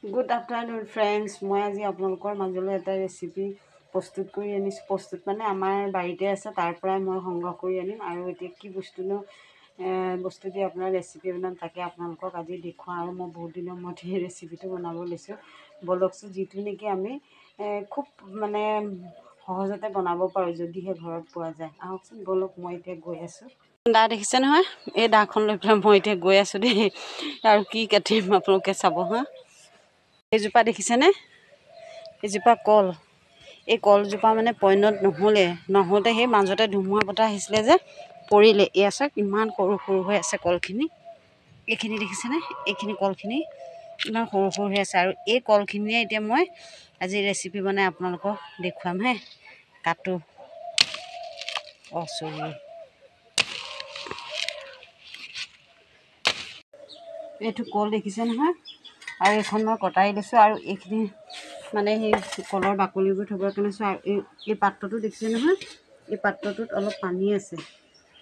Good afternoon, friends. মই আজি আপোনালোকৰ মাজলৈ এটা ৰেচিপি প্ৰস্তুত কৰি আনিছোঁ। প্ৰস্তুত মানে আমাৰ বাৰীতে আছে, তাৰ পৰাই মই সংগ্ৰহ কৰি আনিম। আৰু এতিয়া কি বস্তু দি আপোনাৰ ৰেচিপি বনাম তাকে আপোনালোকক আজি দেখুৱাওঁ। আৰু মই বহুত দিনৰ মূৰত এই ৰেচিপিটো বনাব লৈছোঁ। বলকচোন, যিটো নেকি আমি খুব মানে সহজতে বনাব পাৰোঁ যদিহে ঘৰত পোৱা যায়। আহকচোন বলক, মই এতিয়া গৈ আছোঁ। দা দেখিছে নহয়, এই দাখন লৈ পেলাই মই এতিয়া গৈ আছোঁ দেই। আৰু কি কাটিম আপোনালোকে চাব হা। এইজোপা দেখিছেনে? এইজোপা কল। এই কলজোপা মানে পইণত নহওঁতে সেই মাজতে ধুমুহা বতাহ আহিছিলে যে পৰিলে। এয়া চাওক, ইমান সৰু সৰু হৈ আছে কলখিনি। এইখিনি দেখিছেনে? এইখিনি কলখিনি ইমান সৰু সৰু হৈ আছে। আৰু এই কলখিনিয়ে এতিয়া মই আজি ৰেচিপি বনাই আপোনালোকক দেখুৱাম হে। কাটো চৰি, এইটো কল দেখিছে নহয়। আৰু এইখন মই কটাই লৈছোঁ। আৰু এইখিনি মানে সেই কলৰ বাকলিবোৰ থ'বৰ কাৰণে চোৱা। আৰু এই পাত্ৰটো দেখিছে নহয়, এই পাত্ৰটোত অলপ পানী আছে।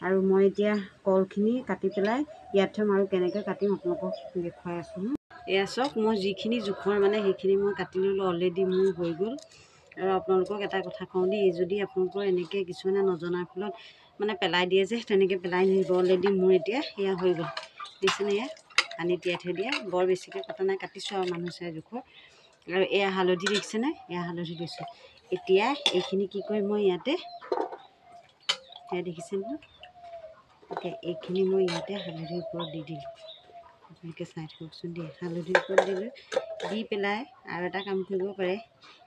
আৰু মই এতিয়া কলখিনি কাটি পেলাই ইয়াত থ'ম। আৰু কেনেকৈ কাটিম আপোনালোকক দেখুৱাই আছোঁ। এয়া চাওক, মই যিখিনি জোখৰ মানে সেইখিনি মই কাটি ল'লোঁ। অলৰেডি মোৰ হৈ গ'ল। আৰু আপোনালোকক এটা কথা কওঁ দেই, যদি আপোনালোকৰ এনেকৈ কিছুমানে নজনাৰ ফলত মানে পেলাই দিয়ে যে, তেনেকৈ পেলাই নিদিব। অলৰেডি মোৰ এতিয়া সেয়া হৈ গ'ল। দেখিছেনে? এয়া পানী তিয়াই থৈ দিয়া, বৰ বেছিকৈ কটা নাই, কাটিছোঁ আৰু মানুহ চাই জোখৰ। আৰু এয়া হালধি দেখিছেনে? এয়া হালধি দিছোঁ। এতিয়া এইখিনি কি কৰিম, মই ইয়াতে এয়া দেখিছে নহয়। এতিয়া এইখিনি মই ইয়াতে হালধিৰ ওপৰত দি দিলোঁ। আপোনালোকে চাই থাককচোন দেই। হালধিৰ ওপৰত দিলোঁ, দি পেলাই আৰু এটা কাম কৰিব পাৰে।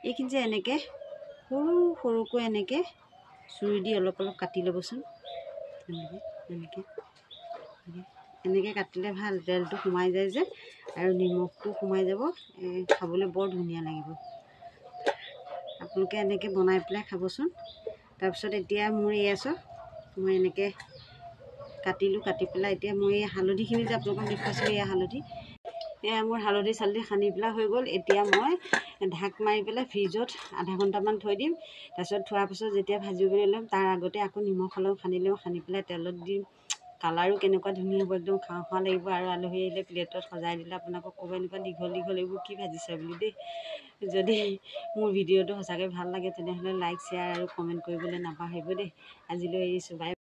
এইখিনি যে এনেকৈ সৰু সৰুকৈ এনেকৈ চুৰি দি অলপ অলপ কাটি ল'বচোন। এনেকৈ কাটিলে ভাল, তেলটো সোমাই যায় যে, আৰু নিমখটো সোমাই যাব। খাবলৈ বৰ ধুনীয়া লাগিব। আপোনালোকে এনেকৈ বনাই পেলাই খাবচোন। তাৰপিছত এতিয়া মোৰ এয়া চাওক, মই এনেকৈ কাটিলোঁ। কাটি পেলাই এতিয়া মই এই হালধিখিনি যে আপোনালোকক দেখুৱাইছিলোঁ, এয়া হালধি, এয়া মোৰ হালধি চালধি সানি পেলাই হৈ গ'ল। এতিয়া মই ঢাক মাৰি পেলাই ফ্ৰিজত আধা ঘণ্টামান থৈ দিম। তাৰপিছত থোৱাৰ পিছত যেতিয়া ভাজিবলৈ ল'ম, তাৰ আগতে আকৌ নিমখ অলপ সানি লওঁ। সানি পেলাই তেলত দিম। কালাৰো কেনেকুৱা ধুনীয়া হ'ব, একদম খাওঁ খাওঁ লাগিব। আৰু আলহী আহিলে প্লেটত সজাই দিলে আপোনালোকক ক'ব, এনেকুৱা দীঘল দীঘল এইবোৰ কি ভাজিছে বুলি দেই। যদি মোৰ ভিডিঅ'টো সঁচাকৈ ভাল লাগে, তেনেহ'লে লাইক, শ্বেয়াৰ আৰু কমেণ্ট কৰিবলৈ নাপাহৰিব দেই। আজিলৈ এৰিছোঁ, বাই।